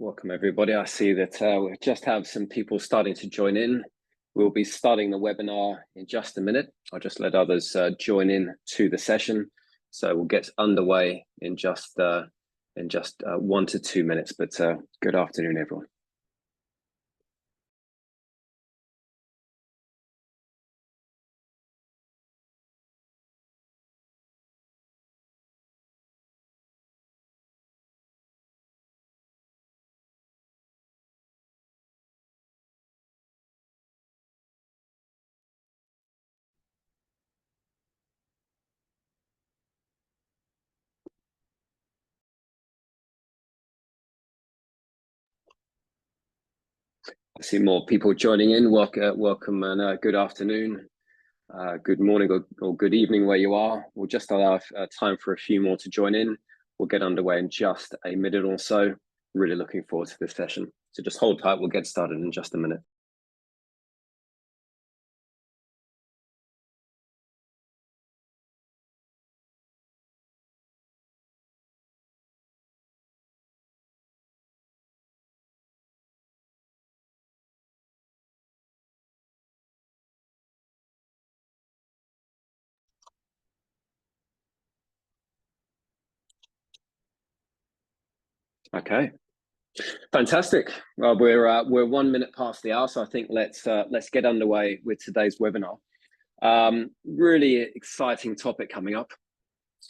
Welcome, everybody. I see that we just have some people starting to join in. We'll be starting the webinar in just a minute. I'll just let others join in to the session. So we'll get underway in just 1 to 2 minutes. But good afternoon, everyone. I see more people joining in. Welcome and good afternoon, good morning or good evening where you are. We'll just allow time for a few more to join in. We'll get underway in just a minute or so. Really looking forward to this session. So just hold tight. We'll get started in just a minute. Okay, fantastic. Well, we're 1 minute past the hour, so I think let's get underway with today's webinar. Really exciting topic coming up.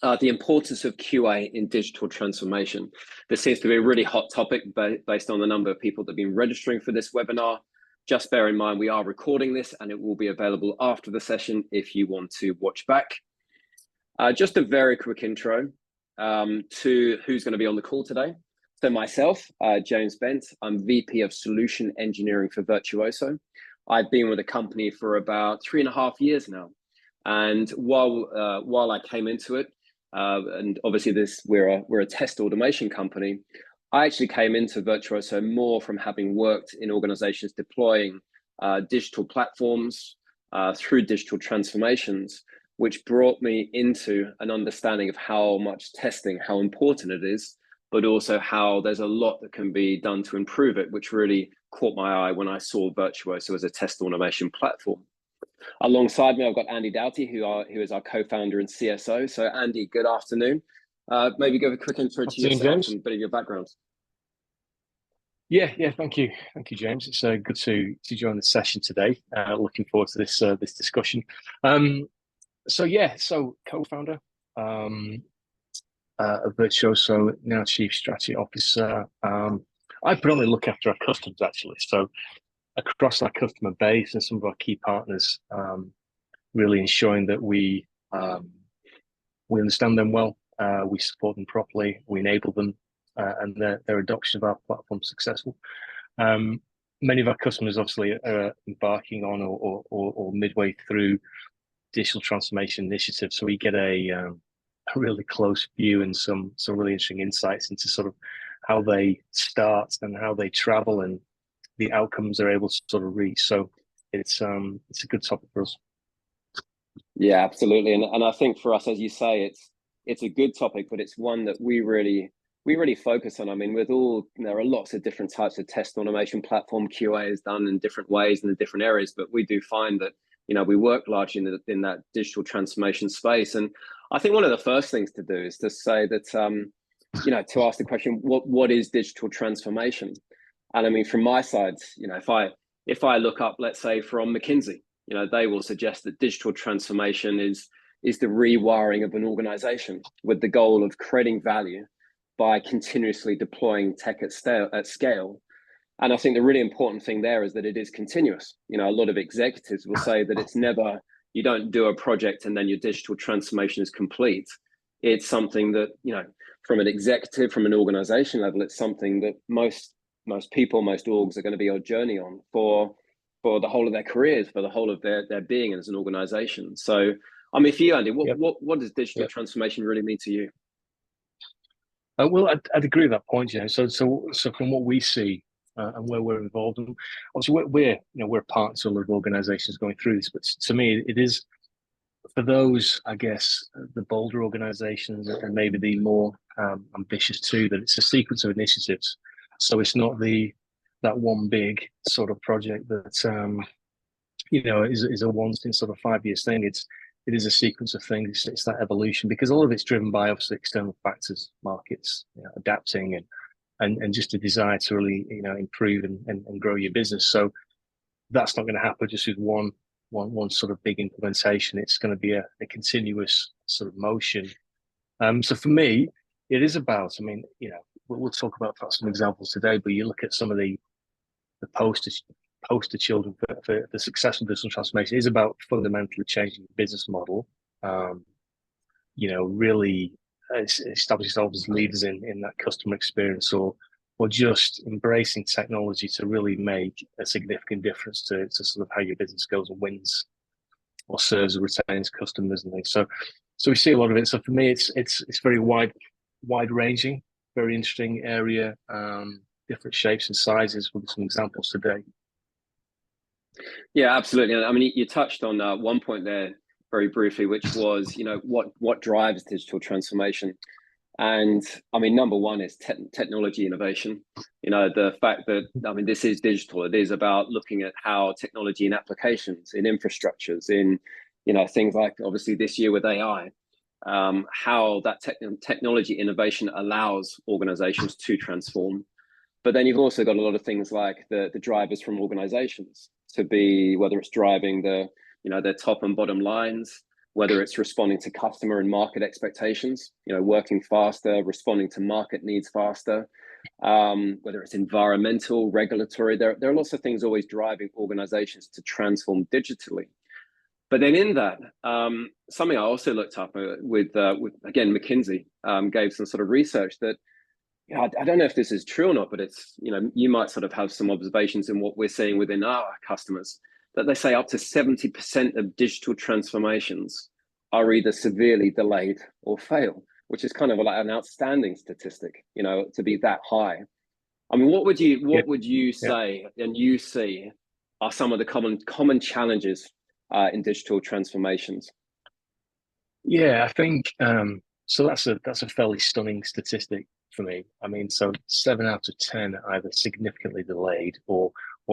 The importance of QA in digital transformation. This seems to be a really hot topic based on the number of people that have been registering for this webinar. Just bear in mind, we are recording this and it will be available after the session if you want to watch back. Just a very quick intro to who's going to be on the call today. So myself, James Bent, I'm VP of Solution Engineering for Virtuoso. I've been with the company for about 3.5 years now. And while I came into it, and obviously we're a test automation company, I actually came into Virtuoso more from having worked in organizations deploying digital platforms through digital transformations, which brought me into an understanding of how much testing, how important it is, but also how there's a lot that can be done to improve it, which really caught my eye when I saw Virtuoso as a test automation platform. Alongside me, I've got Andy Doughty, who is our co-founder and CSO. So Andy, good afternoon. Maybe give a quick intro to yourself James. and a bit of your background. Yeah, thank you, James. It's good to join the session today. Looking forward to this discussion. So co-founder of Virtuoso, now Chief Strategy Officer. I predominantly look after our customers actually. So across our customer base and some of our key partners, really ensuring that we understand them well, we support them properly, we enable them, and their adoption of our platform is successful. Many of our customers obviously are embarking on or midway through digital transformation initiatives, so we get a really close view and some really interesting insights into sort of how they start and how they travel and the outcomes they're able to sort of reach. So it's a good topic for us. Yeah, absolutely. And I think for us, as you say, it's a good topic, but it's one that we really focus on. I mean, there are lots of different types of test automation platform. QA is done in different ways in the different areas, but we do find that, we work largely in that digital transformation space. And I think one of the first things to do is to say that, to ask the question, what is digital transformation? And I mean, from my side, if I look up, let's say from McKinsey, they will suggest that digital transformation is the rewiring of an organization with the goal of creating value by continuously deploying tech at scale. And I think the really important thing there is that it is continuous. A lot of executives will say that it's never, you don't do a project and then your digital transformation is complete. It's something that, from an executive, from an organization level, it's something that most people, most orgs are going to be on a journey on for the whole of their careers, for the whole of their being as an organization. So, I mean, for you, Andy, what does digital transformation really mean to you? Well, I'd agree with that point, So from what we see and where we're involved in, obviously we're part of a lot of organizations going through this, but to me, it is for those, I guess, the bolder organizations and maybe the more ambitious too, that it's a sequence of initiatives So it's not that one big sort of project that is a once in sort of 5 years thing. It is a sequence of things. It's that evolution, because all of it's driven by obviously external factors, markets, adapting, and just a desire to really improve and grow your business. So that's not going to happen just with one sort of big implementation. It's going to be a continuous sort of motion. So for me, it is about. I mean, we'll talk about some examples today, but you look at some of the poster children for the successful digital transformation. It is about fundamentally changing the business model. Really establish yourselves as leaders in that customer experience, or just embracing technology to really make a significant difference to sort of how your business goes and wins or serves or retains customers and things. So we see a lot of it. So for me, it's very wide ranging, very interesting area, different shapes and sizes. With some examples today. Yeah, absolutely. I mean, you touched on one point there very briefly, which was, what drives digital transformation. And I mean, number one is technology innovation. The fact that, I mean, this is digital. It is about looking at how technology in applications, in infrastructures, in, things like obviously this year with AI, how that technology innovation allows organizations to transform. But then you've also got a lot of things like the drivers from organizations to be, whether it's driving their top and bottom lines, whether it's responding to customer and market expectations, working faster, responding to market needs faster, whether it's environmental, regulatory. There are lots of things always driving organizations to transform digitally. But then in that, something I also looked up with again, McKinsey gave some sort of research that, I don't know if this is true or not, but it's, you might sort of have some observations in what we're seeing within our customers, that they say up to 70% of digital transformations are either severely delayed or fail, which is kind of like an outstanding statistic, to be that high. I mean, what would you say, and you see, are some of the common challenges in digital transformations? Yeah, I think so. That's a fairly stunning statistic for me. I mean, so 7 out of 10 are either significantly delayed or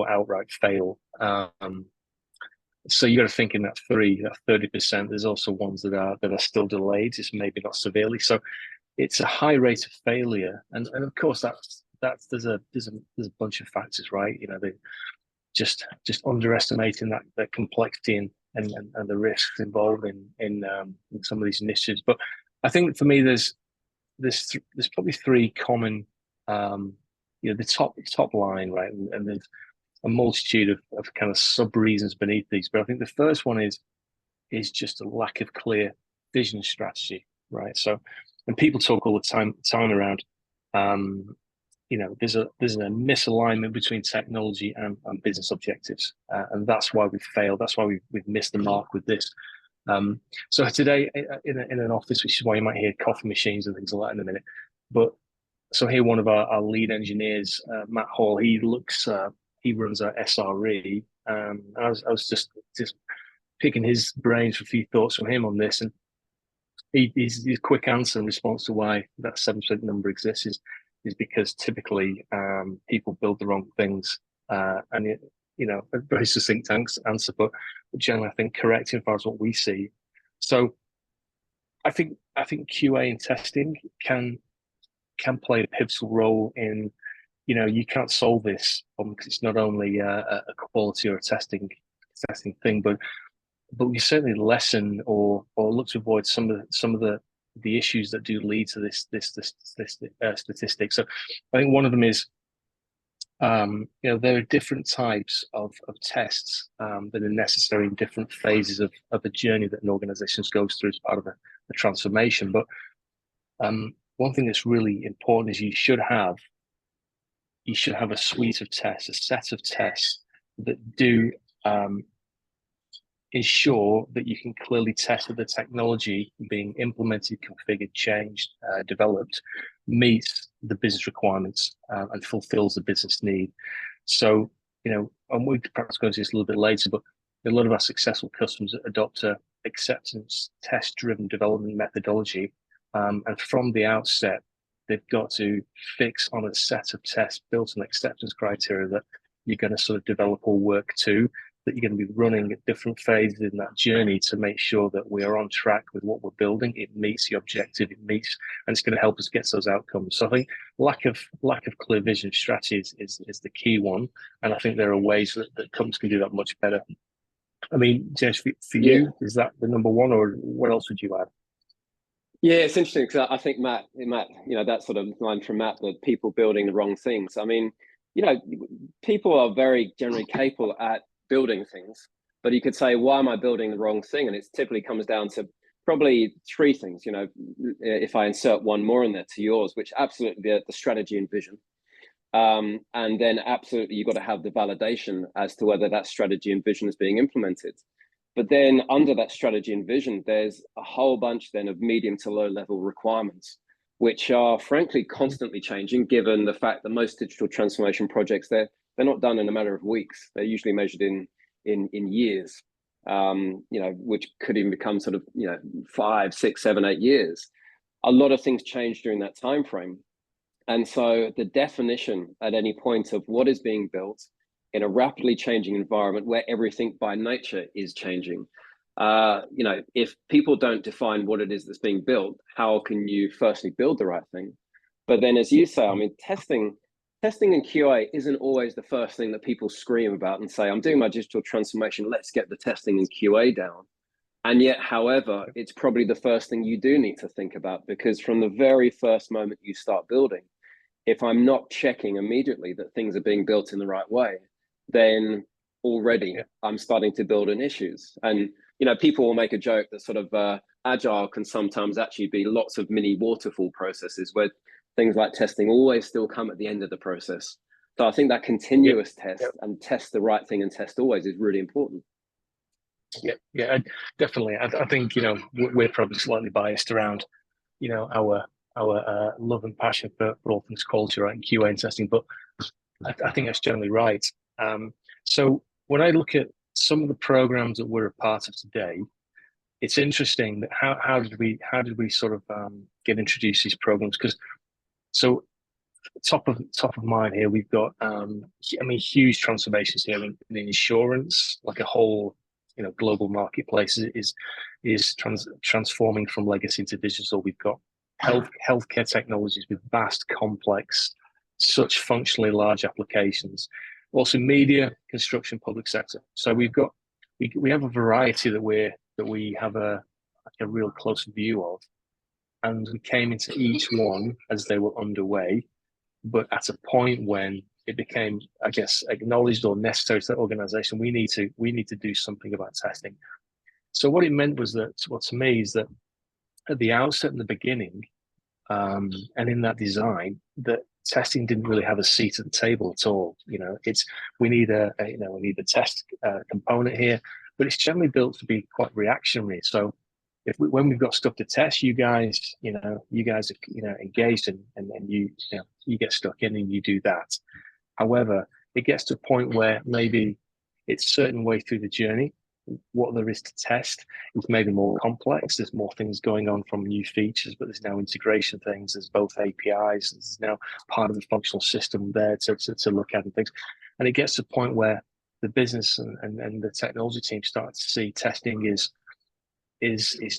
outright fail. So you got to think in that 30%. There's also ones that are still delayed, just maybe not severely. So it's a high rate of failure, and of course there's a bunch of factors, right? They just underestimating that complexity and the risks involved in some of these initiatives. But I think for me, there's probably three common, the top line, right? And there's a multitude of kind of sub reasons beneath these. But I think the first one is just a lack of clear vision strategy, right? So, and people talk all the time around, there's a misalignment between technology and business objectives, and that's why we've failed. That's why we've missed the mark with this. So today in an office, which is why you might hear coffee machines and things like that in a minute. But so here, one of our lead engineers, Matt Hall, he runs our SRE. I was just picking his brains for a few thoughts from him on this, and his quick answer in response to why that 7% number exists is because typically people build the wrong things, and a very succinct answer, but generally I think correct as far as what we see. So I think QA and testing can play a pivotal role in, you can't solve this problem because it's not only a quality or a testing thing, but we certainly lessen or look to avoid some of the issues that do lead to this statistic. So I think one of them is, there are different types of tests that are necessary in different phases of a journey that an organization goes through as part of a transformation. But one thing that's really important is you should have a suite of tests, a set of tests that do ensure that you can clearly test that the technology being implemented, configured, changed, developed meets the business requirements and fulfills the business need. So, and we'll perhaps go into this a little bit later, but a lot of our successful customers adopt a acceptance test-driven development methodology, and from the outset, they've got to fix on a set of tests built on acceptance criteria that you're going to sort of develop or work to, that you're going to be running at different phases in that journey to make sure that we are on track with what we're building. It meets the objective, and it's going to help us get those outcomes. So I think lack of clear vision strategy is the key one, and I think there are ways that companies can do that much better. I mean, James, for you, is that the number one, or what else would you add? Yeah, it's interesting because I think Matt, that sort of line from Matt, that people building the wrong things. I mean, people are very generally capable at building things, but you could say, why am I building the wrong thing? And it typically comes down to probably three things. If I insert one more in there to yours, which absolutely the strategy and vision. And then absolutely you've got to have the validation as to whether that strategy and vision is being implemented. But then under that strategy and vision, there's a whole bunch then of medium to low level requirements, which are frankly constantly changing, given the fact that most digital transformation projects, they're not done in a matter of weeks. They're usually measured in years, which could even become sort of 5, 6, 7, 8 years. A lot of things change during that time frame. And so the definition at any point of what is being built in a rapidly changing environment where everything by nature is changing. If people don't define what it is that's being built, how can you firstly build the right thing? But then, as you say, I mean, testing and QA isn't always the first thing that people scream about and say, I'm doing my digital transformation, let's get the testing and QA down. And yet, however, it's probably the first thing you do need to think about, because from the very first moment you start building, if I'm not checking immediately that things are being built in the right way, then already I'm starting to build in issues. And, people will make a joke that sort of agile can sometimes actually be lots of mini waterfall processes where things like testing always still come at the end of the process. So I think that continuous test and test the right thing and test always is really important. Yeah, definitely. I think, we're probably slightly biased around, our love and passion for all things quality, right, and QA and testing, but I think that's generally right. So when I look at some of the programs that we're a part of today, it's interesting that how did we sort of get introduced to these programs? Because so top of mind here, we've got huge transformations here in insurance, like a whole global marketplace is transforming from legacy to digital. We've got healthcare technologies with vast, complex, such functionally large applications. Also media, construction, public sector. So we have a variety that we have a real close view of, and we came into each one as they were underway, but at a point when it became, I guess, acknowledged or necessary to the organization, we need to do something about testing. So what it meant was that, well, to me, is that at the outset, in the beginning, and in that design, that testing didn't really have a seat at the table at all. We need a test component here, but it's generally built to be quite reactionary. So when we've got stuff to test, you guys are engaged and you get stuck in and you do that. However, it gets to a point where maybe it's a certain way through the journey. What there is to test is maybe more complex. There's more things going on from new features, but there's now integration things. There's both APIs. There's now part of the functional system there to look at and things. And it gets to a point where the business and the technology team start to see testing is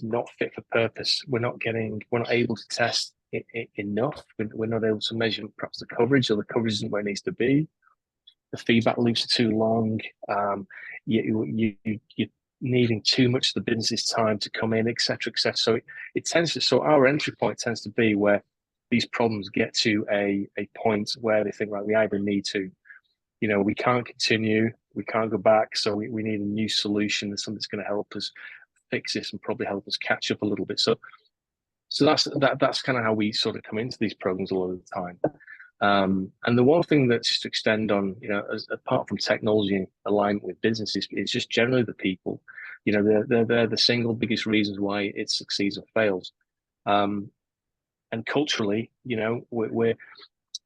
not fit for purpose. We're not able to test it enough. We're not able to measure perhaps the coverage, or the coverage isn't where it needs to be. The feedback loops are too long. You're needing too much of the business's time to come in, etc., etc. So our entry point tends to be where these problems get to a point where they think, right, we either need to, we can't continue, we can't go back, so we need a new solution, something that's going to help us fix this and probably help us catch up a little bit. So that's kind of how we sort of come into these programs a lot of the time. And the one thing that's just to extend on, apart from technology and alignment with businesses, it's just generally the people. They're the single biggest reasons why it succeeds or fails. And culturally, we're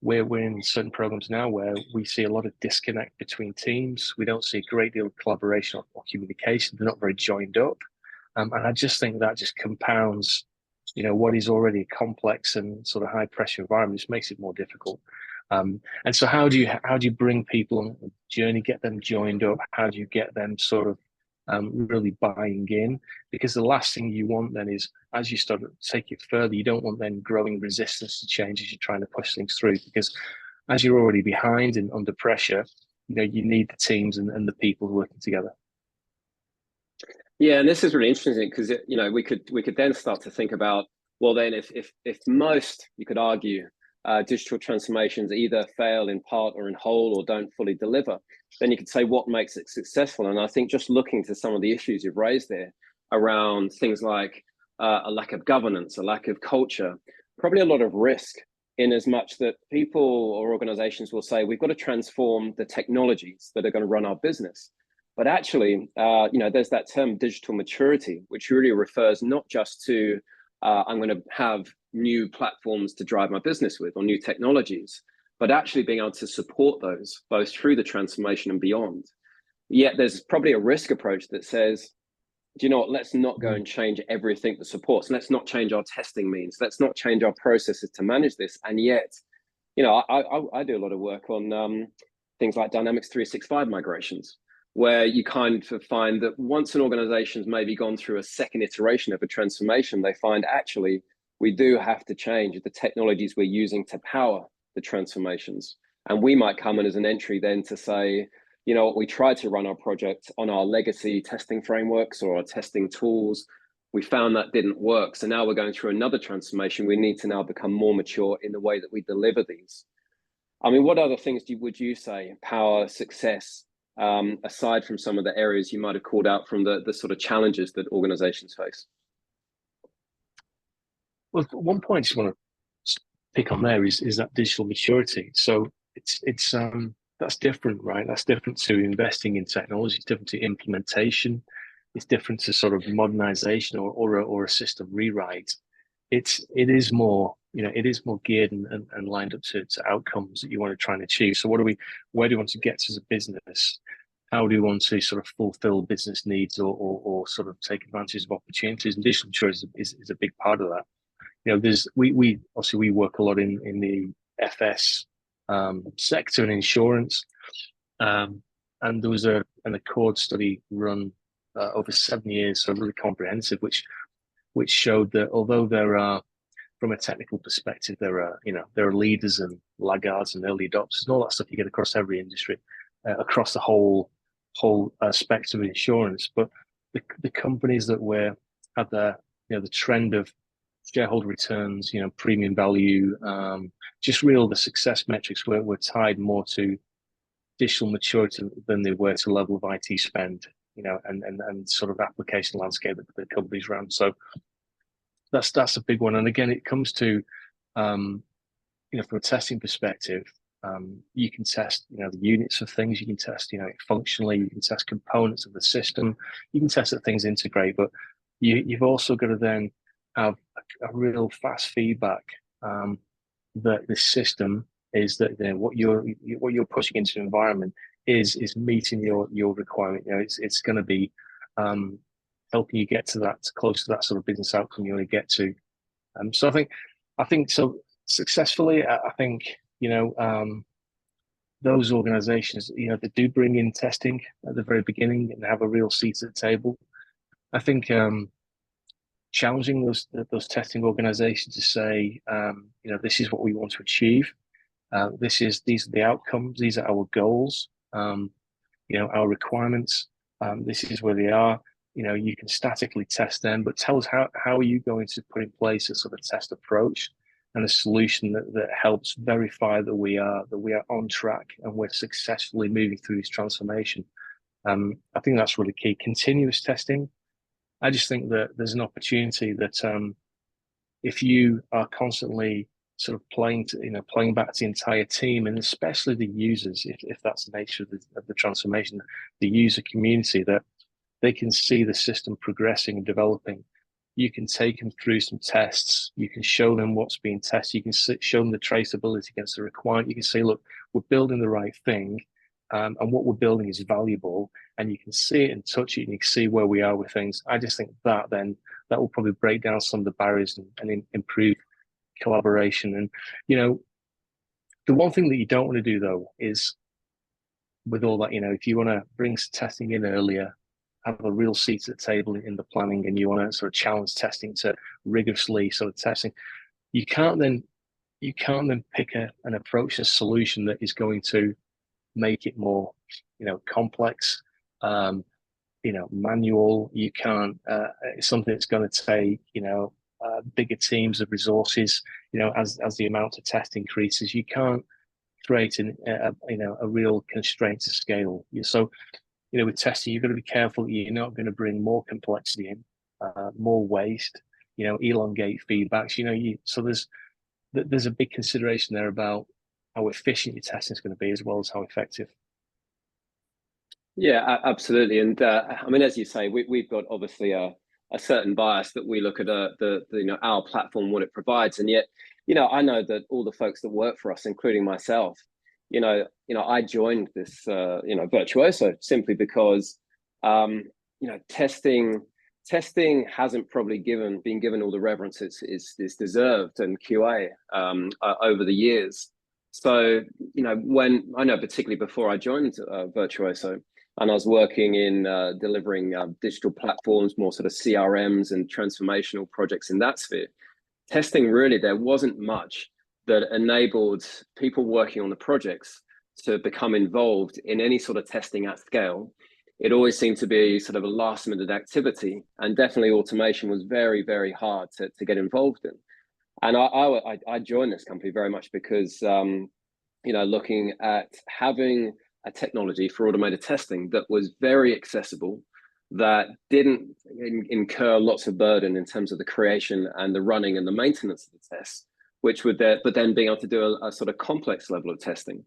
in certain programs now where we see a lot of disconnect between teams. We don't see a great deal of collaboration or communication. They're not very joined up. And I just think that just compounds what is already a complex and sort of high pressure environment. Just makes it more difficult. And so how do you bring people on the journey, get them joined up? How do you get them sort of really buying in? Because the last thing you want then is, as you start to take it further, you don't want then growing resistance to change as you're trying to push things through. Because as you're already behind and under pressure, you need the teams and the people working together. Yeah, and this is really interesting because we could then start to think about, well, then if most, you could argue, digital transformations either fail in part or in whole or don't fully deliver, then you could say what makes it successful. And I think just looking to some of the issues you've raised there around things like a lack of governance, a lack of culture, probably a lot of risk, in as much that people or organizations will say, we've got to transform the technologies that are going to run our business. But actually, there's that term digital maturity, which really refers not just to I'm going to have new platforms to drive my business with or new technologies, but actually being able to support those both through the transformation and beyond. Yet there's probably a risk approach that says, do you know what, let's not go and change everything that supports. Let's not change our testing means. Let's not change our processes to manage this. And yet, I do a lot of work on things like Dynamics 365 migrations, where you kind of find that once an organization's maybe gone through a second iteration of a transformation, they find actually we do have to change the technologies we're using to power the transformations. And we might come in as an entry then to say, you know what, we tried to run our project on our legacy testing frameworks or our testing tools. We found that didn't work. So now we're going through another transformation. We need to now become more mature in the way that we deliver these. I mean, what other things would you say power success, aside from some of the areas you might have called out from the sort of challenges that organizations face? Well, one point I just want to pick on there is that digital maturity. So it's that's different, right? That's different to investing in technology. It's different to implementation. It's different to sort of modernization or a system rewrite. It is more, it is more geared and lined up to outcomes that you want to try and achieve. So where do you want to get to as a business? How do you want to sort of fulfill business needs or sort of take advantage of opportunities? And digital maturity is a big part of that. We obviously we work a lot in the FS sector and insurance, and there was an Accord study run over 7 years, so really comprehensive, which showed that although there are, from a technical perspective, there are leaders and laggards and early adopters and all that stuff you get across every industry, across the whole spectrum of insurance, but the companies that had the trend of shareholder returns, premium value, just the success metrics were tied more to digital maturity than they were to level of IT spend, and sort of application landscape that the companies ran. So that's a big one. And again, it comes to, from a testing perspective, you can test, the units of things, you can test, functionally, you can test components of the system, you can test that things integrate, but you've also got to then have a real fast feedback that the system is that what you're pushing into the environment is meeting your requirement. It's going to be helping you get to that, close to that sort of business outcome you want to get to. So I think so successfully. I think those organizations that do bring in testing at the very beginning and have a real seat at the table. I think challenging those testing organizations to say, this is what we want to achieve. These are the outcomes. These are our goals. Our requirements. This is where they are. You can statically test them, but tell us how are you going to put in place a sort of test approach and a solution that helps verify that we are on track and we're successfully moving through this transformation. I think that's really key. Continuous testing. I just think that there's an opportunity that if you are constantly sort of playing back to the entire team and especially the users, if that's the nature of the transformation, the user community, that they can see the system progressing and developing. You can take them through some tests. You can show them what's being tested. You can show them the traceability against the requirement. You can say, look, we're building the right thing. and what we're building is valuable, and you can see it and touch it, and you can see where we are with things. I just think that then that will probably break down some of the barriers and improve collaboration. And the one thing that you don't want to do though is, with all that, if you want to bring testing in earlier, have a real seat at the table in the planning, and you want to sort of challenge testing to rigorously sort of testing, you can't then pick an approach, a solution that is going to make it more, complex, manual. You can't, it's something that's going to take, bigger teams of resources, as the amount of test increases. You can't create a real constraint to scale. So, with testing, you've got to be careful that you're not going to bring more complexity in, more waste, elongate feedbacks. So there's a big consideration there about how efficient your testing is going to be, as well as how effective. Yeah, absolutely. And I mean, as you say, we've got obviously a certain bias that we look at our platform, what it provides, and yet, I know that all the folks that work for us, including myself, I joined this Virtuoso simply because testing hasn't probably been given all the reverence it's deserved in QA over the years. So when I know, particularly before I joined Virtuoso, and I was working in delivering digital platforms, more sort of CRMs and transformational projects in that sphere. Testing, really, there wasn't much that enabled people working on the projects to become involved in any sort of testing at scale. It always seemed to be sort of a last minute activity, and definitely automation was very, very hard to get involved in. And I joined this company very much because, looking at having a technology for automated testing that was very accessible, that didn't incur lots of burden in terms of the creation and the running and the maintenance of the tests, but then being able to do a sort of complex level of testing.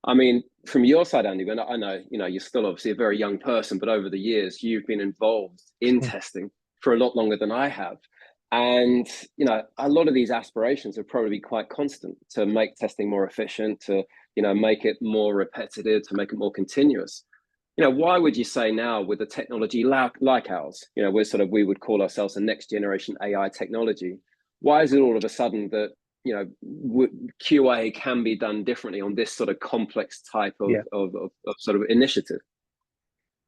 I mean, from your side, Andy, and I know, you're still obviously a very young person, but over the years, you've been involved in testing for a lot longer than I have. And, a lot of these aspirations are probably quite constant to make testing more efficient, to, make it more repetitive, to make it more continuous. Why would you say now, with a technology like ours, we would call ourselves a next generation AI technology, why is it all of a sudden that, QA can be done differently on this sort of complex type of sort of initiative?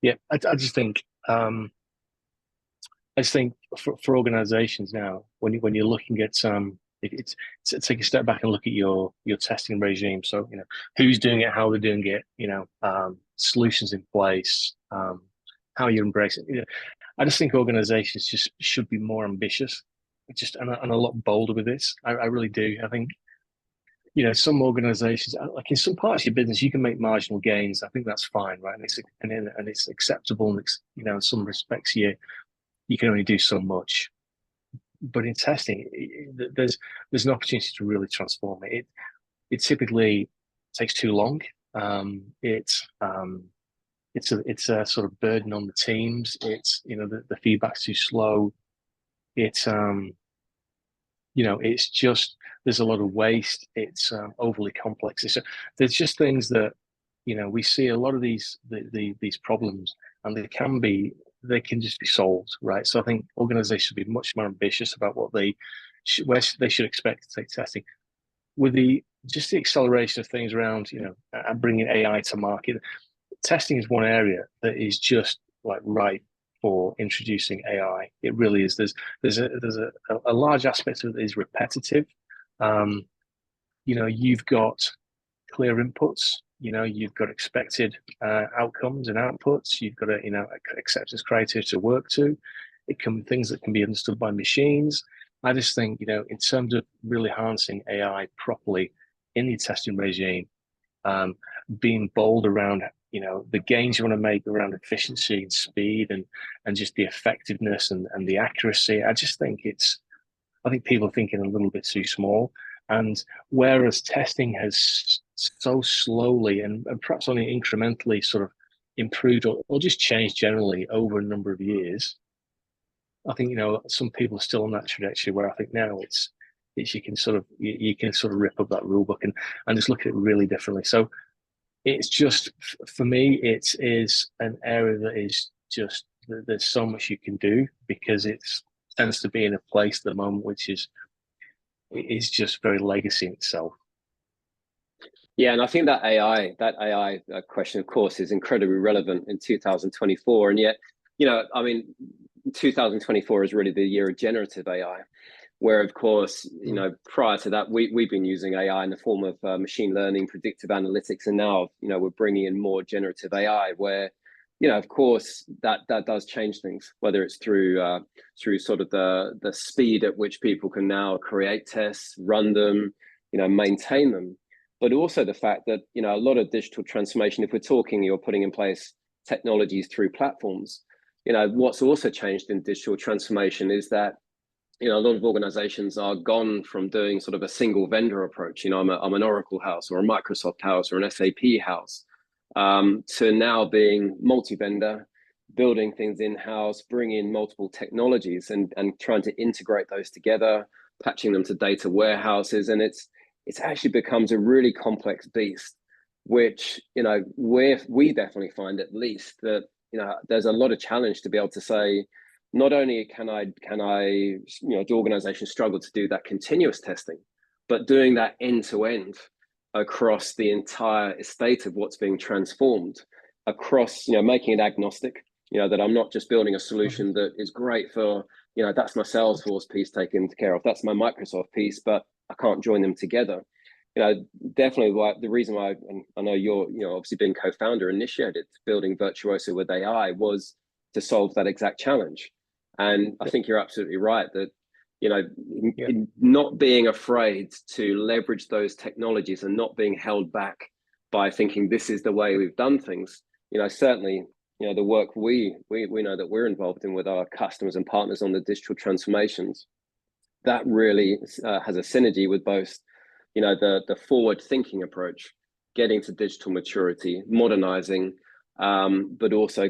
Yeah, I just think for organizations now, when you're looking at it's take a step back and look at your testing regime. So who's doing it, how they're doing it, solutions in place, how you're embracing it. I just think organizations just should be more ambitious, and a lot bolder with this. I really do. I think some organizations, like in some parts of your business, you can make marginal gains. I think that's fine, right? And it's acceptable, and in some respects you can only do so much. But in testing, there's an opportunity to really transform it. It typically takes too long. It's a sort of burden on the teams. It's the feedback's too slow. It's it's just, there's a lot of waste. It's overly complex. There's just things that we see a lot of these problems, and they can just be solved, right? So I think organizations should be much more ambitious about where they should expect to take testing. With the acceleration of things around, and bringing AI to market, testing is one area that is just like right for introducing AI. It really is. There's a large aspect of it that is repetitive. You've got clear inputs. You've got expected outcomes and outputs. You've got acceptance criteria to work to. It can be things that can be understood by machines. I just think, in terms of really harnessing AI properly in the testing regime, being bold around, the gains you want to make around efficiency and speed and just the effectiveness and the accuracy. I think people are thinking a little bit too small. And whereas testing has so slowly and perhaps only incrementally sort of improved or just changed generally over a number of years, I think some people are still on that trajectory where I think now it's you can sort of rip up that rule book and just look at it really differently. So it's just, for me, it is an area that is just, there's so much you can do, because it tends to be in a place at the moment which is just very legacy in itself. Yeah, and I think that AI question, of course, is incredibly relevant in 2024. And yet, I mean, 2024 is really the year of generative AI, where, of course, prior to that, we've been using AI in the form of machine learning, predictive analytics, and now, we're bringing in more generative AI, where, of course, that does change things, whether it's through sort of the speed at which people can now create tests, run them, maintain them. But also the fact that, a lot of digital transformation, if we're talking, you're putting in place technologies through platforms, what's also changed in digital transformation is that, a lot of organizations are gone from doing sort of a single vendor approach. I'm an Oracle house or a Microsoft house or an SAP house, to now being multi-vendor, building things in-house, bringing in multiple technologies and trying to integrate those together, patching them to data warehouses. And it's actually becomes a really complex beast, which, we definitely find, at least, that, there's a lot of challenge to be able to say, not only can I, do organizations struggle to do that continuous testing, but doing that end to end across the entire estate of what's being transformed, across, making it agnostic, that I'm not just building a solution that is great for, that's my Salesforce piece taken care of, that's my Microsoft piece, but I can't join them together. Definitely the reason why, and I know you're, obviously being co-founder, initiated building Virtuoso with AI was to solve that exact challenge. And I think you're absolutely right that, not being afraid to leverage those technologies and not being held back by thinking this is the way we've done things. Certainly, the work we know that we're involved in with our customers and partners on the digital transformations, that really has a synergy with both, the forward thinking approach, getting to digital maturity, modernizing, but also,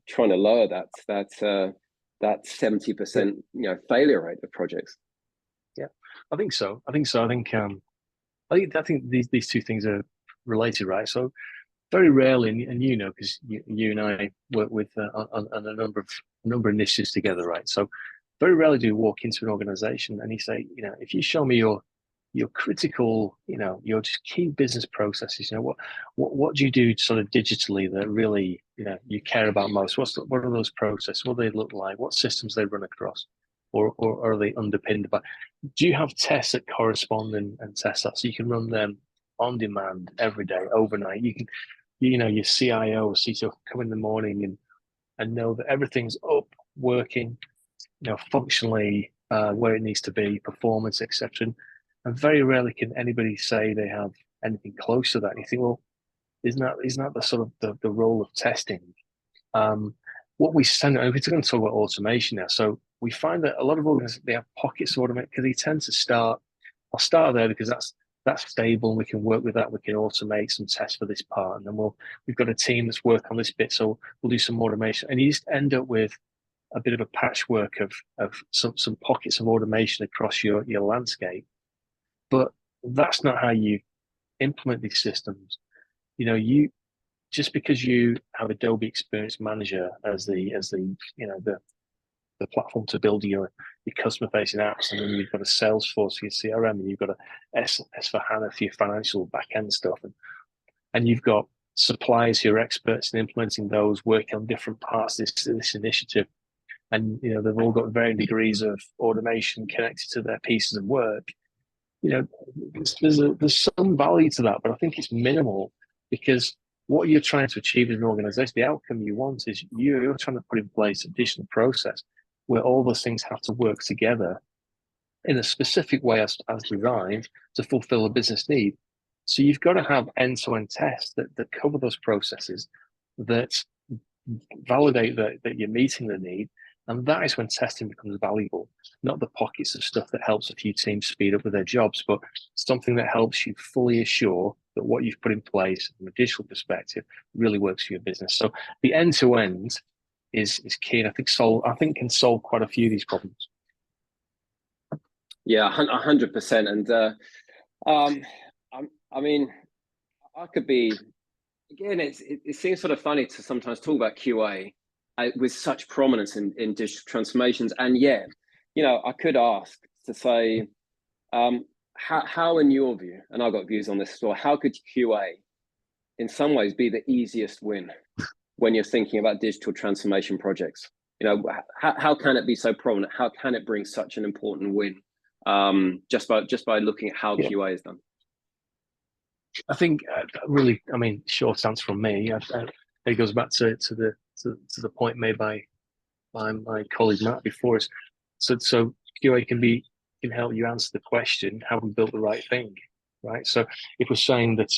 trying to lower that 70% failure rate of projects. Yeah, I think so. I think I think these two things are related, right? So very rarely, and because you and I work with on a number of initiatives together, right? So very rarely do you walk into an organization and you say, if you show me your critical, your just key business processes, what do you do sort of digitally that really, you care about most? What are those processes? What do they look like? What systems they run across? Or are they underpinned by? Do you have tests that correspond and test that so you can run them on demand every day, overnight? You can, your CIO or CTO come in the morning and know that everything's up, working, functionally where it needs to be, performance, etc. And very rarely can anybody say they have anything close to that. And you think, well, isn't that the sort of the role of testing? What we send, we're going to talk about automation now. So we find that a lot of organizations, they have pockets of automation because they tend to start. I'll start there because that's stable and we can work with that. We can automate some tests for this part, and then we've got a team that's work on this bit, so we'll do some automation, and you just end up with a bit of a patchwork of some pockets of automation across your landscape. But that's not how you implement these systems. You just because you have Adobe Experience Manager as the platform to build your customer facing apps, and then you've got a Salesforce for your CRM, and you've got a S/4HANA for your financial back end stuff, and you've got suppliers who are experts in implementing those, working on different parts of this initiative, and they've all got varying degrees of automation connected to their pieces of work. There's some value to that, but I think it's minimal, because what you're trying to achieve as an organization, the outcome you want is you're trying to put in place a digital process where all those things have to work together in a specific way as designed to fulfill a business need. So you've got to have end-to-end tests that cover those processes, that validate that you're meeting the need. And that is when testing becomes valuable, not the pockets of stuff that helps a few teams speed up with their jobs, but something that helps you fully assure that what you've put in place from a digital perspective really works for your business. So the end-to-end is key, and I think can solve quite a few of these problems. Yeah, 100%. And I mean, I could be again, it seems sort of funny to sometimes talk about QA with such prominence in digital transformations. And yet, I could ask to say, how in your view, and I've got views on this as well, how could QA in some ways be the easiest win when you're thinking about digital transformation projects? How can it be so prominent? How can it bring such an important win just by looking at how QA is done? I think really, I mean, short answer from me. It goes back to the point made by my colleague Matt before us. So QA can help you answer the question: how we built the right thing, right? So if we're saying that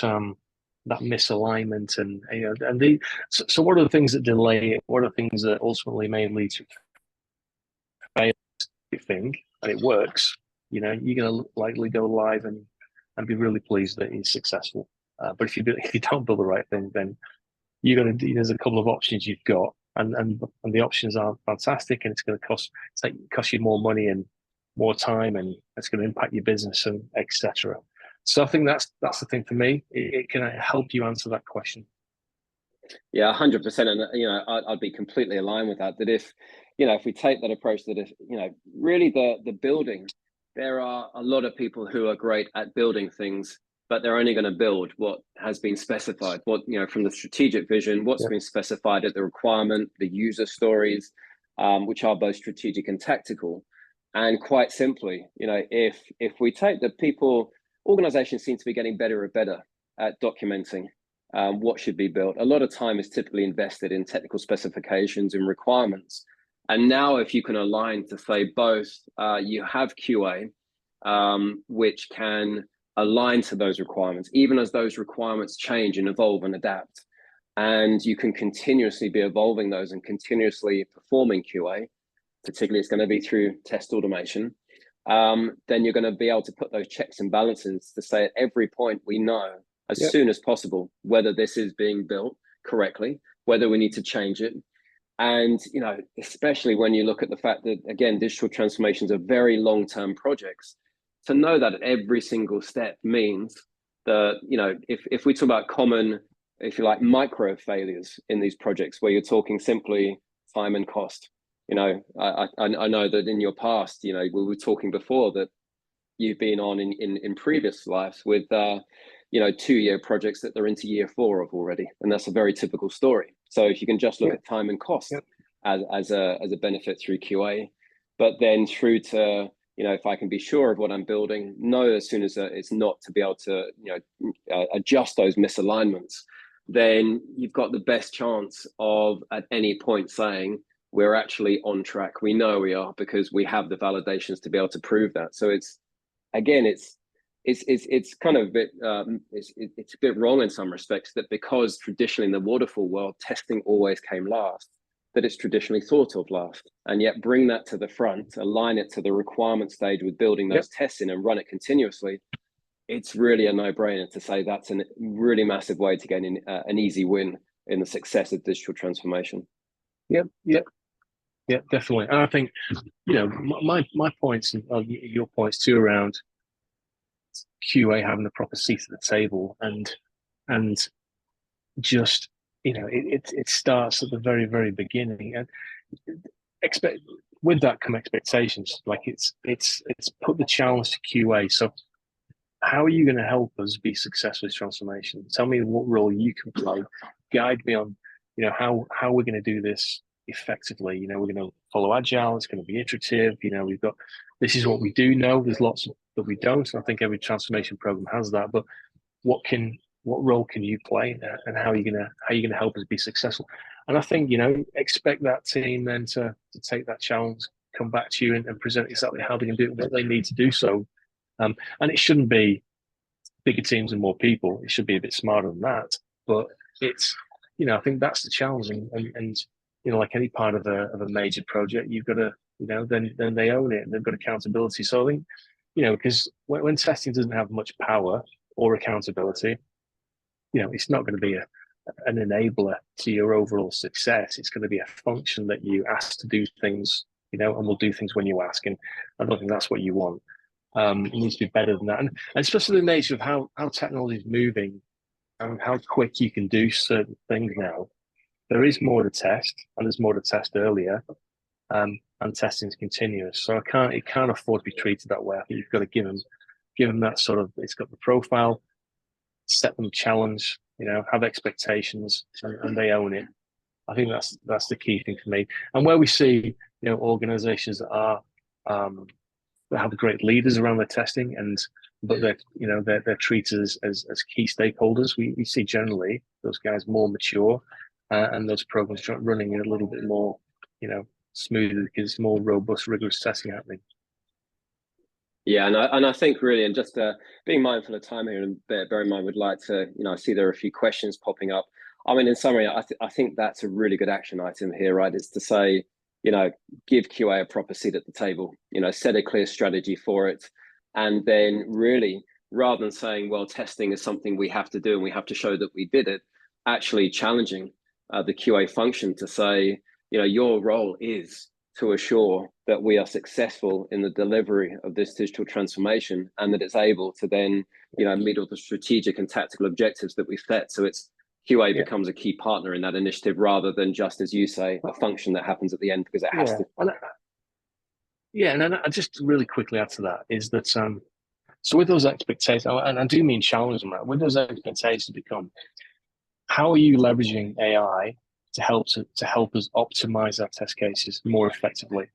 that misalignment so what are the things that delay it? What are the things that ultimately may lead to fail thing and it works? You're going to likely go live and be really pleased that it's successful. But if you don't build the right thing, then there's a couple of options you've got, and the options are fantastic, and it's going to cost you more money and more time, and it's going to impact your business and etc. So I think that's the thing for me. It can help you answer that question. Yeah, 100%. And I'd be completely aligned with that. That if we take that approach, that if really the building, there are a lot of people who are great at building things, but they're only going to build what has been specified. What from the strategic vision, what's been specified at the requirement, the user stories, which are both strategic and tactical. And quite simply, if we take the people, organizations seem to be getting better and better at documenting what should be built. A lot of time is typically invested in technical specifications and requirements. And now if you can align to say both, you have QA, which can align to those requirements, even as those requirements change and evolve and adapt. And you can continuously be evolving those and continuously performing QA, particularly it's going to be through test automation. Then you're going to be able to put those checks and balances to say at every point we know as soon as possible whether this is being built correctly, whether we need to change it. And especially when you look at the fact that, again, digital transformations are very long-term projects, to know that at every single step means that if we talk about common, if you like, micro failures in these projects where you're talking simply time and cost. I know that in your past, we were talking before that you've been on in previous lives with 2-year projects that they're into year 4 of already, and that's a very typical story. So if you can just look at time and cost as a benefit through QA, but then through to if I can be sure of what I'm building, know as soon as it's not to be able to adjust those misalignments, then you've got the best chance of at any point saying we're actually on track. We know we are because we have the validations to be able to prove that. So it's kind of a bit it's a bit wrong in some respects that because traditionally in the waterfall world testing always came last, that it's traditionally thought of last, and yet bring that to the front, align it to the requirement stage with building those tests in and run it continuously. It's really a no-brainer to say that's a really massive way to gain an easy win in the success of digital transformation. Yeah, definitely. And I think my points and your points too around QA having the proper seat at the table and just it starts at the very, very beginning, and with that come expectations. Like it's put the challenge to QA. So how are you going to help us be successful with transformation? Tell me what role you can play. Guide me on how we're going to do this effectively. We're going to follow agile. It's going to be iterative. We've got, this is what we do know. There's lots that we don't. And I think every transformation program has that. But what role can you play, and how are you gonna help us be successful? And I think expect that team then to take that challenge, come back to you and present exactly how they can do it, what they need to do so. And it shouldn't be bigger teams and more people. It should be a bit smarter than that. But it's I think that's the challenge, and like any part of a major project, you've got to then they own it and they've got accountability. So I think because when testing doesn't have much power or accountability, it's not going to be an enabler to your overall success. It's going to be a function that you ask to do things, and will do things when you ask. And I don't think that's what you want. It needs to be better than that. And especially the nature of how technology is moving, and how quick you can do certain things now, there is more to test, and there's more to test earlier, and testing is continuous. So it can't afford to be treated that way. I think you've got to give them that sort of. It's got the profile, set them a challenge, have expectations, and they own it. I think that's the key thing for me. And where we see organizations that are that have great leaders around their testing, but they're treated as key stakeholders. We see generally those guys more mature, and those programs running a little bit more smoother because it's more robust, rigorous testing happening. Yeah, and I think really, and just being mindful of time here, and bear in mind, we'd like to, I see there are a few questions popping up. I mean, in summary, I think that's a really good action item here, right? It's to say, give QA a proper seat at the table, set a clear strategy for it. And then really, rather than saying, well, testing is something we have to do and we have to show that we did it, actually challenging the QA function to say, your role is to assure that we are successful in the delivery of this digital transformation, and that it's able to then, meet all the strategic and tactical objectives that we've set. So it's QA becomes a key partner in that initiative, rather than just, as you say, a function that happens at the end because it has to. And I just really quickly add to that is that so with those expectations, and I do mean challenge them, right? With those expectations become, how are you leveraging AI to help us optimize our test cases more effectively?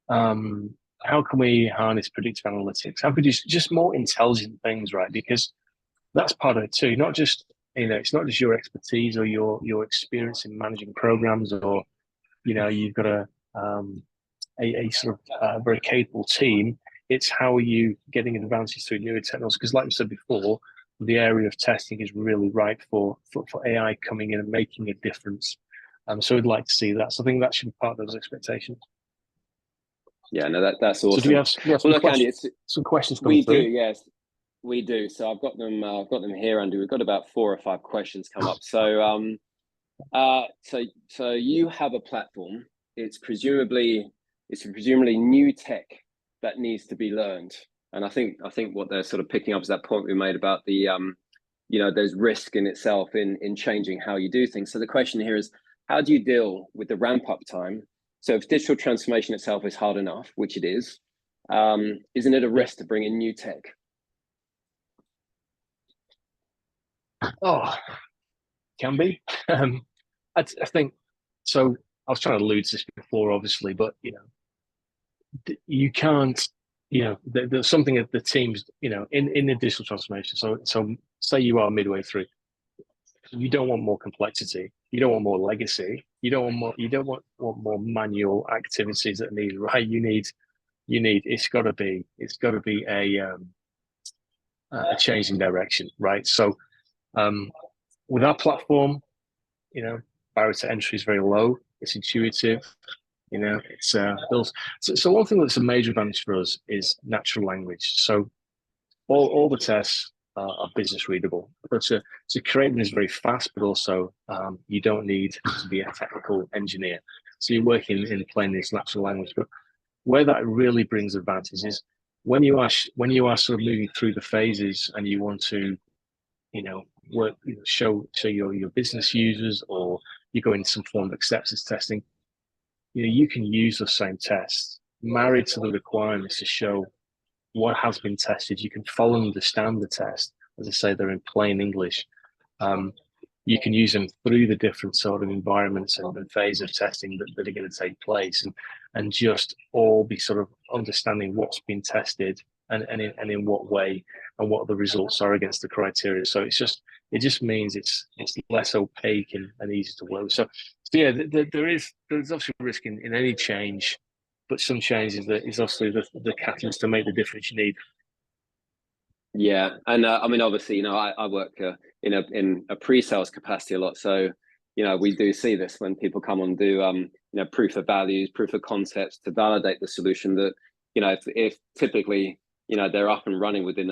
How can we harness predictive analytics? How could you just more intelligent things, right? Because that's part of it too. Not just it's not just your expertise or your experience in managing programs, or you've got a sort of very capable team. It's how are you getting advances through newer technologies? Because like we said before, the area of testing is really ripe for AI coming in and making a difference. So we'd like to see that. So I think that should be part of those expectations. Yeah, no, that's awesome. So do we have some questions? Andy, some questions coming through? We do, yes, we do. So I've got them. I've got them here, Andy. We've got about 4 or 5 questions come up. So, so you have a platform. It's presumably new tech that needs to be learned. And I think what they're sort of picking up is that point we made about the, there's risk in itself in changing how you do things. So the question here is, how do you deal with the ramp up time? So if digital transformation itself is hard enough, which it is, isn't it a risk to bring in new tech? Oh, can be. I think so. I was trying to allude to this before, obviously, but you can't. There's something that the teams, in the digital transformation. So say you are midway through, you don't want more complexity. You don't want more legacy. You don't want more manual activities that are needed. Right? You need. It's got to be a change in direction. Right. So with our platform, barrier to entry is very low. It's intuitive. It's built. So one thing that's a major advantage for us is natural language. So all the tests are business readable. But to create them is very fast, but also you don't need to be a technical engineer. So you're working in plain this natural language. But where that really brings advantage is when you are sort of moving through the phases and you want to, work, show your business users, or you go into some form of acceptance testing. You can use the same tests married to the requirements to show what has been tested. You can follow and understand the test. As I say, they're in plain English. You can use them through the different sort of environments and phase of testing that are going to take place, and just all be sort of understanding what's been tested and in what way, and what the results are against the criteria. So it just means it's less opaque and easy to work with. So yeah, there's obviously risk in any change, but some changes that is obviously the catalyst to make the difference you need. Yeah, and I mean, obviously, I work in a pre-sales capacity a lot, so we do see this when people come and do proof of values, proof of concepts to validate the solution. That if typically they're up and running within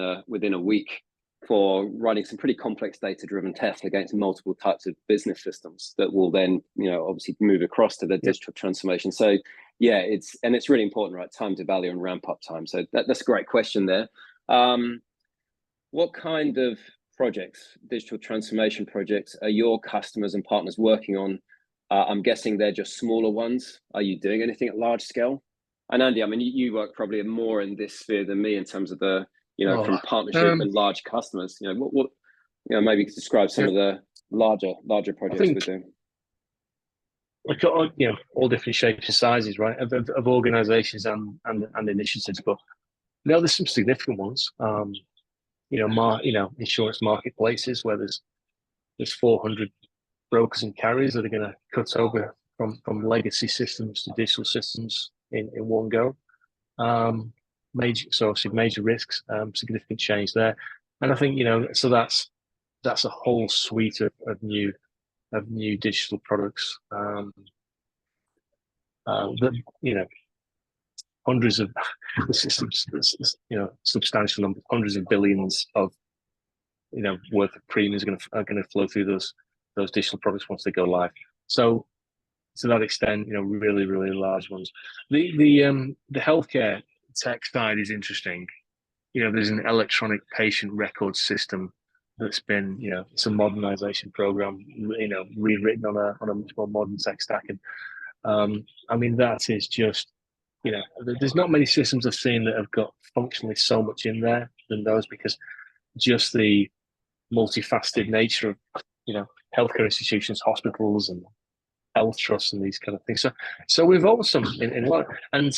a week for running some pretty complex data-driven tests against multiple types of business systems that will then obviously move across to the digital transformation. So yeah, it's really important, right? Time to value and ramp up time. So that's a great question there. What kind of projects, digital transformation projects, are your customers and partners working on? I'm guessing they're just smaller ones. Are you doing anything at large scale? And Andy, I mean, you work probably more in this sphere than me in terms of the, from partnership and large customers. What maybe describe some of the larger projects we're doing. Like, all different shapes and sizes, right, of organizations and initiatives, but there's some significant ones. Insurance marketplaces where there's 400 brokers and carriers that are going to cut over from legacy systems to digital systems in one go. Major risks, significant change there, and I think so that's a whole suite of new digital products that hundreds of substantial numbers, hundreds of billions of worth of premiums are going to flow through those digital products once they go live. So to that extent, really large ones. The healthcare tech side is interesting. There's an electronic patient record system that's been, it's a modernization program, rewritten on a much more modern tech stack. And I mean, that is just, there's not many systems I've seen that have got functionally so much in there than those, because just the multifaceted nature of, healthcare institutions, hospitals and health trusts and these kind of things. So we've also in a lot, and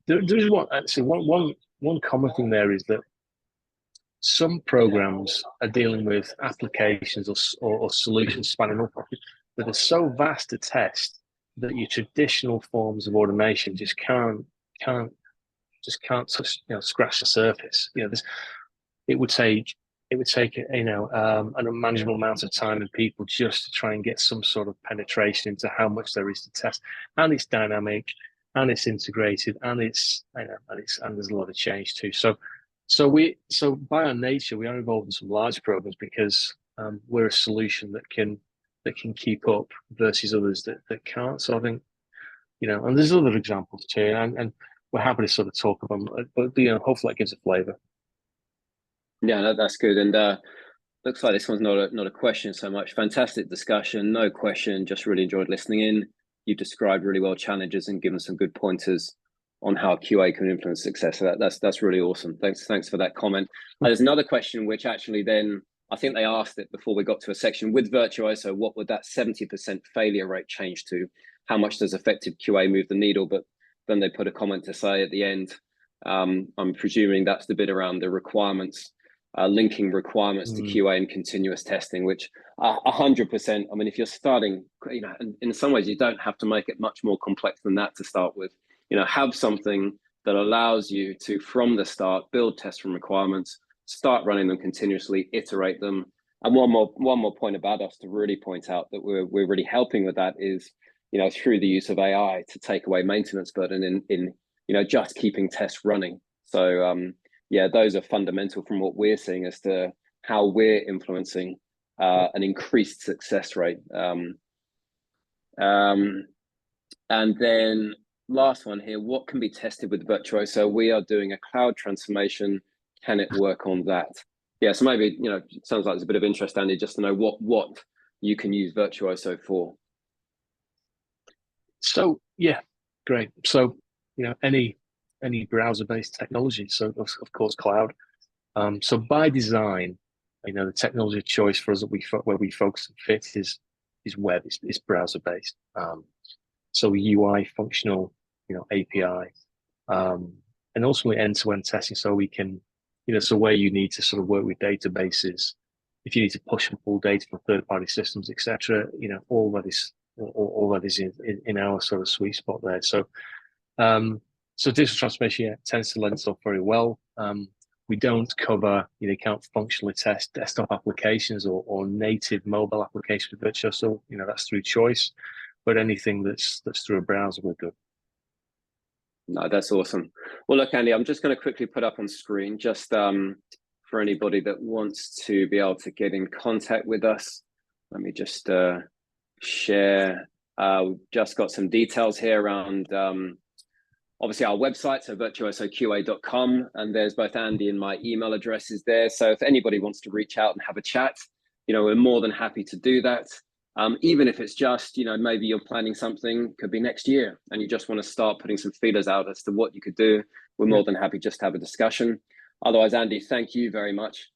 there's one common thing there is that some programs are dealing with applications or solutions spanning up that are so vast to test that your traditional forms of automation just can't touch, scratch the surface. It would take an unmanageable amount of time and people just to try and get some sort of penetration into how much there is to test, and it's dynamic and it's integrated and there's a lot of change too. So by our nature we are involved in some large programs because we're a solution that can keep up versus others that can't. So I think and there's other examples too, and we're happy to sort of talk about them, but hopefully that gives a flavor. Yeah, that's good. And looks like this one's not a question so much. Fantastic discussion, no question. Just really enjoyed listening in. You've described really well challenges and given some good pointers on how QA can influence success. So that's really awesome. Thanks for that comment. There's another question which actually then I think they asked it before we got to a section with Virtuoso. What would that 70% failure rate change to? How much does effective QA move the needle? But then they put a comment to say at the end. I'm presuming that's the bit around the requirements. Linking requirements to QA and continuous testing, which 100%. I mean, if you're starting, in some ways, you don't have to make it much more complex than that to start with. Have something that allows you to, from the start, build tests from requirements, start running them continuously, iterate them. And one more point about us to really point out that we're really helping with that is, through the use of AI to take away maintenance burden in just keeping tests running. So those are fundamental from what we're seeing as to how we're influencing an increased success rate. And then last one here, what can be tested with Virtuoso? We are doing a cloud transformation. Can it work on that? Yeah, so maybe, it sounds like there's a bit of interest, Andy, just to know what you can use Virtuoso for. So, yeah, great. So, any browser-based technology, so of course cloud. So by design, the technology of choice for us where we focus and fit is web, is browser-based. So UI, functional, API, and ultimately end-to-end testing. So we can, so where you need to sort of work with databases, if you need to push and pull data from third-party systems, etc., all that is in our sort of sweet spot there. So digital transformation tends to lend itself very well. We don't cover, you can't functionally test desktop applications or native mobile applications with Virtuoso. That's through choice. But anything that's through a browser, we're good. No, that's awesome. Well, look, Andy, I'm just going to quickly put up on screen just for anybody that wants to be able to get in contact with us. Let me just share. We've just got some details here around Obviously, our website, so virtuosoqa.com, and there's both Andy and my email addresses there. So if anybody wants to reach out and have a chat, we're more than happy to do that. Even if it's just, maybe you're planning something, could be next year, and you just want to start putting some feelers out as to what you could do, we're more than happy just to have a discussion. Otherwise, Andy, thank you very much.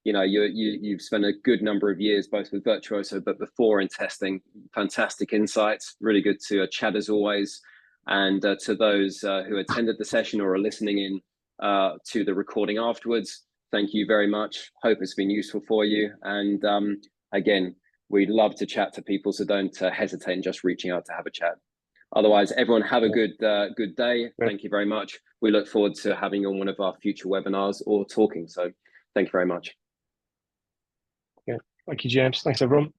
You've spent a good number of years both with Virtuoso, but before in testing. Fantastic insights, really good to chat as always. And to those who attended the session or are listening in to the recording afterwards, thank you very much. Hope it's been useful for you. And again, we'd love to chat to people, so don't hesitate in just reaching out to have a chat. Otherwise, everyone have a good day. Thank you very much. We look forward to having you on one of our future webinars or talking. So thank you very much. Yeah, thank you, James. Thanks, everyone.